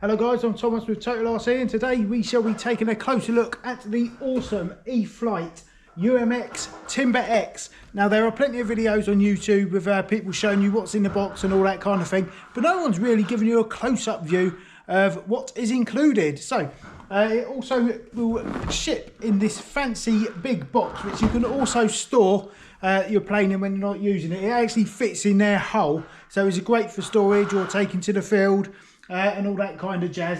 Hello guys, I'm Thomas with Total RC, and today we shall be taking a closer look at the awesome E-flite UMX Timber X. Now there are plenty of videos on YouTube with people showing you what's in the box and all that kind of thing, but no one's really given you a close-up view of what is included. So it also will ship in this fancy big box, which you can also store your plane in when you're not using it. It actually fits in their hull, so it's great for storage or taking to the field. And all that kind of jazz.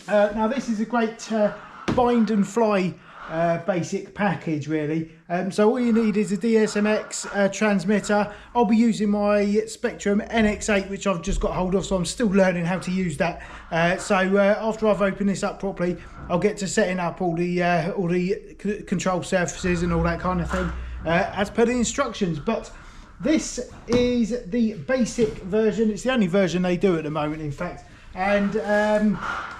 Now this is a great bind and fly basic package really. So all you need is a DSMX transmitter. I'll be using my Spectrum NX8, which I've just got hold of, so I'm still learning how to use that. So after I've opened this up properly, I'll get to setting up all the control surfaces and all that kind of thing as per the instructions. But this is the basic version. It's the only version they do at the moment, in fact. And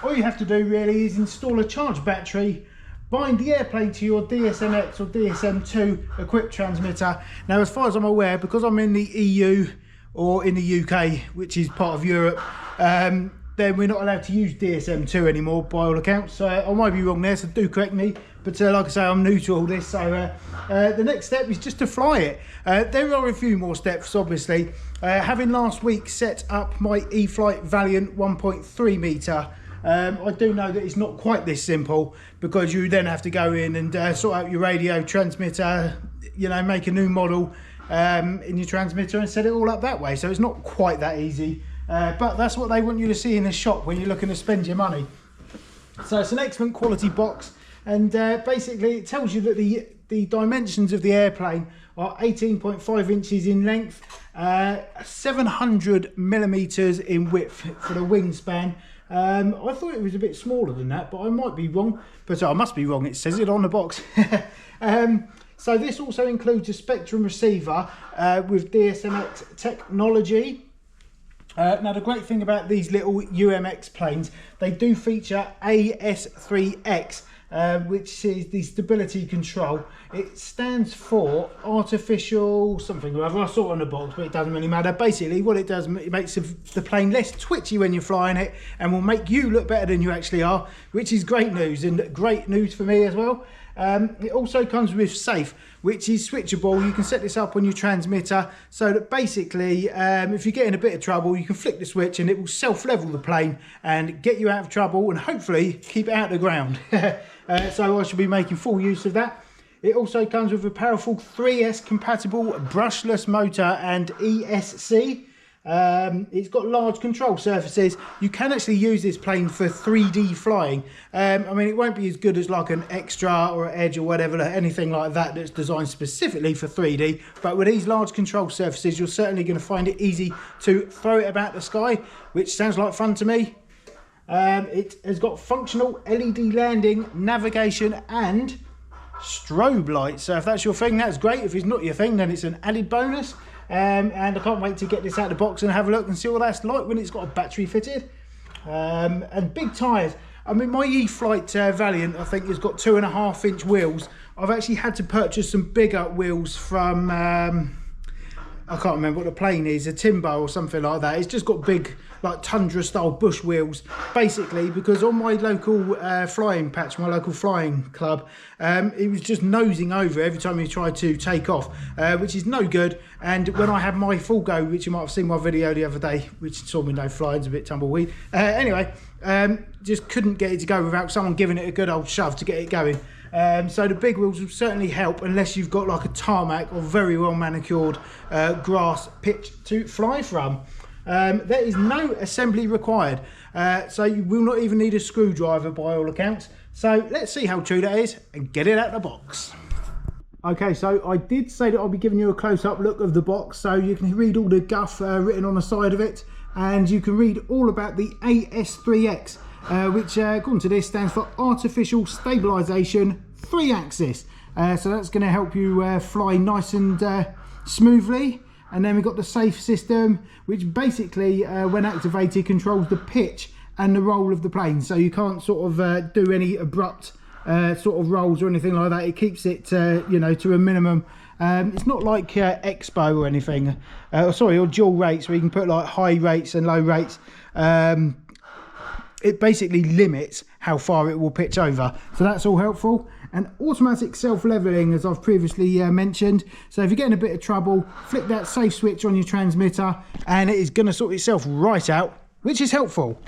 all you have to do really is install a charged battery, bind the airplane to your DSMX or DSM2 equipped transmitter. Now, as far as I'm aware, because I'm in the EU or in the UK, which is part of Europe, then we're not allowed to use DSM2 anymore by all accounts. I might be wrong there, so do correct me. But like I say, I'm new to all this, so the next step is just to fly it. There are a few more steps, obviously. Having last week set up my E-flite Valiant 1.3 metre, I do know that it's not quite this simple, because you then have to go in and sort out your radio transmitter, you know, make a new model in your transmitter and set it all up that way. So it's not quite that easy, but that's what they want you to see in a shop when you're looking to spend your money. So it's an excellent quality box. And basically it tells you that the dimensions of the airplane are 18.5 inches in length, 700 millimeters in width for the wingspan. I thought it was a bit smaller than that, but I might be wrong. But I must be wrong, it says it on the box. So this also includes a Spectrum receiver with DSMX technology. Now the great thing about these little UMX planes, they do feature AS3X. Which is the stability control. It stands for artificial something or other. I saw it on the box, but it doesn't really matter. Basically what it does, it makes the plane less twitchy when you're flying it, and will make you look better than you actually are, which is great news, and great news for me as well. It also comes with SAFE, which is switchable. You can set this up on your transmitter, so that basically if you get in a bit of trouble, you can flick the switch and it will self-level the plane and get you out of trouble and hopefully keep it out of the ground. So I should be making full use of that. It also comes with a powerful 3S compatible brushless motor and ESC. It's got large control surfaces. You can actually use this plane for 3D flying. I mean, it won't be as good as like an Extra or an Edge or whatever, anything like that that's designed specifically for 3D. But with these large control surfaces, you're certainly going to find it easy to throw it about the sky, which sounds like fun to me. It has got functional LED landing, navigation and strobe lights. So if that's your thing, that's great. If it's not your thing, then it's an added bonus. And I can't wait to get this out of the box and have a look and see what that's like when it's got a battery fitted. And big tyres. I mean, my E-flite Valiant, I think, has got 2.5 inch wheels. I've actually had to purchase some bigger wheels from I can't remember what the plane is, a Timber or something like that. It's just got big, like Tundra style bush wheels, basically, because on my local flying patch, my local flying club, it was just nosing over every time you tried to take off, which is no good. And when I had my full go, which you might have seen my video the other day, which saw me no flying's a bit tumbleweed. Anyway, just couldn't get it to go without someone giving it a good old shove to get it going. So the big wheels will certainly help, unless you've got like a tarmac or very well manicured grass pitch to fly from. There is no assembly required, so you will not even need a screwdriver by all accounts. So let's see how true that is and get it out of the box. Okay, so I did say that I'll be giving you a close-up look of the box, so you can read all the guff written on the side of it, and you can read all about the AS3X. Which according to this stands for Artificial Stabilisation 3-axis. So that's going to help you fly nice and smoothly. And then we've got the SAFE system, which basically when activated controls the pitch and the roll of the plane. So you can't sort of do any abrupt sort of rolls or anything like that. It keeps it you know, to a minimum. It's not like Expo or anything, or dual rates, where you can put like high rates and low rates. it basically limits how far it will pitch over. So that's all helpful. And automatic self-leveling, as I've previously mentioned. So if you're getting a bit of trouble, flick that safe switch on your transmitter and it is going to sort itself right out, which is helpful.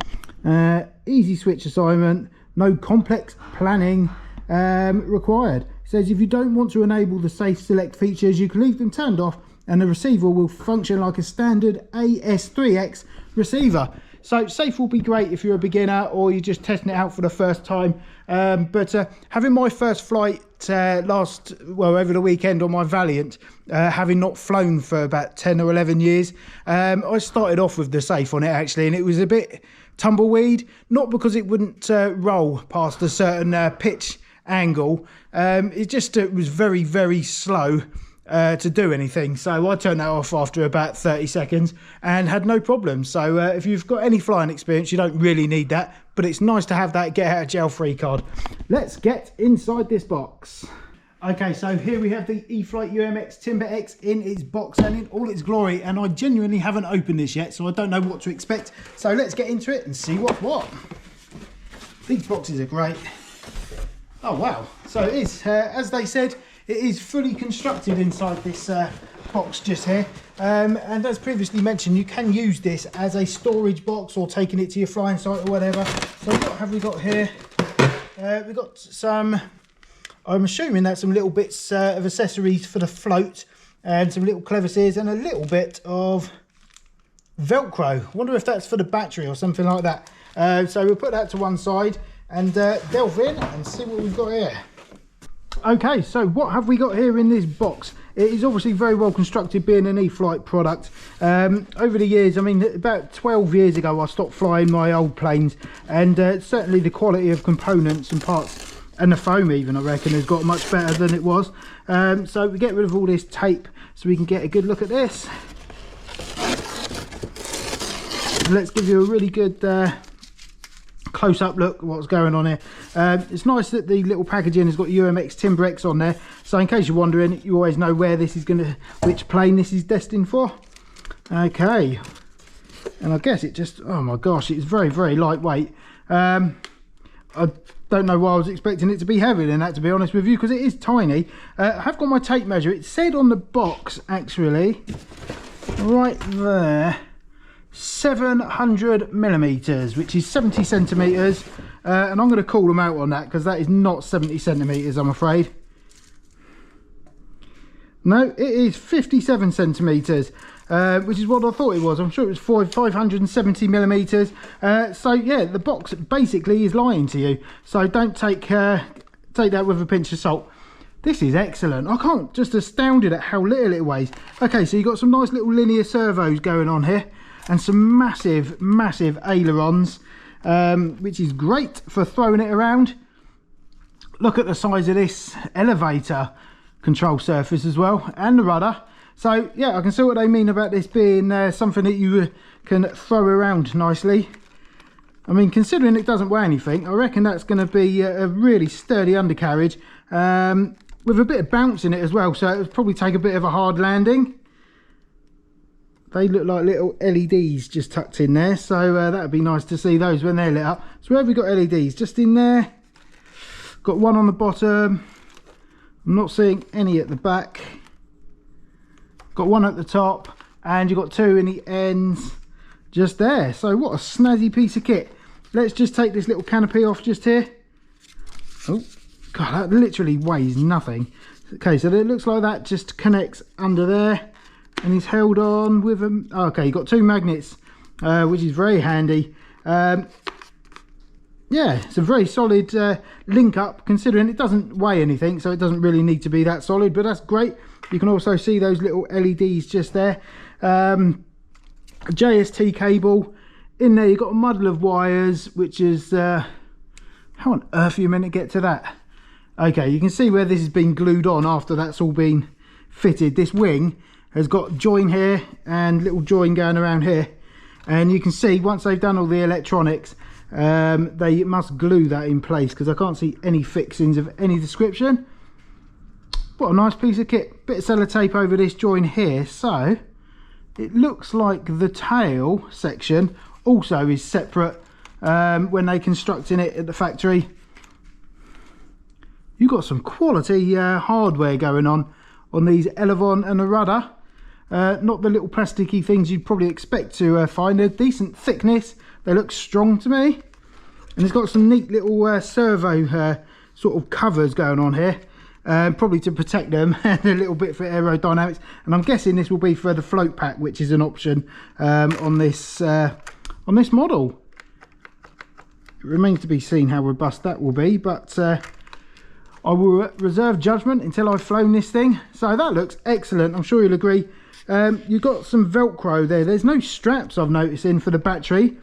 Easy switch assignment, no complex planning required. It says if you don't want to enable the safe select features, you can leave them turned off and the receiver will function like a standard AS3X receiver. So safe will be great if you're a beginner or you're just testing it out for the first time. But having my first flight over the weekend on my Valiant, having not flown for about 10 or 11 years, I started off with the safe on it actually, and it was a bit tumbleweed, not because it wouldn't roll past a certain pitch angle. It was very, very slow to do anything, so I turned that off after about 30 seconds and had no problem. So if you've got any flying experience, you don't really need that, but it's nice to have that get out of jail free card. Let's get inside this box. Okay, so here we have the E-flite UMX Timber X in its box and in all its glory, and I genuinely haven't opened this yet, so I don't know what to expect. So let's get into it and see what's what. These boxes are great. Oh wow, so it is, as they said, it is fully constructed inside this box just here. And as previously mentioned, you can use this as a storage box or taking it to your flying site or whatever. So what have we got here? We've got some, I'm assuming that's some little bits of accessories for the float and some little clevises and a little bit of Velcro. I wonder if that's for the battery or something like that. So we'll put that to one side and delve in and see what we've got here. Okay, so what have we got here in this box? It is obviously very well constructed, being an E-flite product. Over the years, I mean, about 12 years ago I stopped flying my old planes, and certainly the quality of components and parts and the foam even, I reckon, has got much better than it was. So we get rid of all this tape so we can get a good look at this. Let's give you a really good close-up look at what's going on here. It's nice that the little packaging has got UMX Timber X on there, so in case you're wondering, you always know where this is which plane this is destined for. Okay, and I guess it just, oh my gosh, it's very, very lightweight. I don't know why I was expecting it to be heavier than that, to be honest with you, because it is tiny. I have got my tape measure. It said on the box, actually, right there, 700 millimeters, which is 70 centimeters, and I'm going to call them out on that because that is not 70 centimeters, I'm afraid. No, it is 57 centimeters, which is what I thought it was. I'm sure it was 570 millimeters. So yeah, the box basically is lying to you, so don't take that with a pinch of salt. This is excellent. I can't, just astounded at how little it weighs. Okay, so you've got some nice little linear servos going on here and some massive, massive ailerons, which is great for throwing it around. Look at the size of this elevator control surface as well, and the rudder. So yeah, I can see what they mean about this being something that you can throw around nicely. I mean, considering it doesn't weigh anything, I reckon that's going to be a really sturdy undercarriage, with a bit of bounce in it as well, so it would probably take a bit of a hard landing. They look like little LEDs just tucked in there, so that would be nice to see those when they're lit up. So where have we got LEDs? Just in there. Got one on the bottom. I'm not seeing any at the back. Got one at the top, and you've got two in the ends just there. So what a snazzy piece of kit. Let's just take this little canopy off just here. Oh god, that literally weighs nothing. Okay, so it looks like that just connects under there, and he's held on with them. Okay, you've got two magnets, which is very handy. Yeah, it's a very solid link up, considering it doesn't weigh anything, so it doesn't really need to be that solid, but that's great. You can also see those little LEDs just there. A JST cable in there. You've got a muddle of wires, which is how on earth are you meant to get to that? Okay, you can see where this has been glued on after that's all been fitted. This wing has got join here and little join going around here, and you can see once they've done all the electronics, they must glue that in place, because I can't see any fixings of any description. What a nice piece of kit. Bit of sellotape over this join here, so it looks like the tail section also is separate when they constructing it at the factory. You've got some quality hardware going on these elevon and the rudder. Not the little plasticky things you'd probably expect to find. They're decent thickness. They look strong to me. And it's got some neat little servo sort of covers going on here. Probably to protect them, and a little bit for aerodynamics. And I'm guessing this will be for the float pack, which is an option on this model. It remains to be seen how robust that will be, but I will reserve judgment until I've flown this thing. So that looks excellent. I'm sure you'll agree. You've got some Velcro there. There's no straps, I've noticed, in for the battery,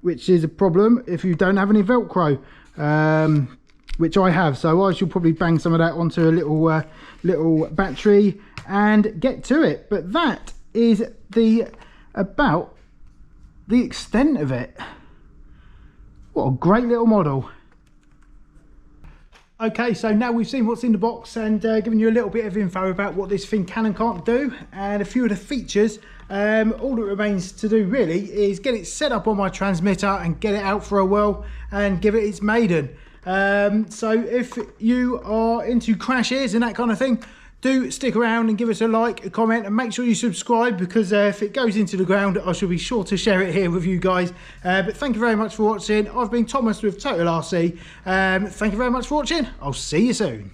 which is a problem if you don't have any Velcro, which I have. So I shall probably bang some of that onto a little battery and get to it. But that is about the extent of it. What a great little model. Okay, so now we've seen what's in the box and given you a little bit of info about what this thing can and can't do and a few of the features. All that remains to do really is get it set up on my transmitter and get it out for a whirl and give it its maiden. So if you are into crashes and that kind of thing, do stick around and give us a like, a comment, and make sure you subscribe, because if it goes into the ground, I shall be sure to share it here with you guys. But thank you very much for watching. I've been Thomas with Total RC. Thank you very much for watching. I'll see you soon.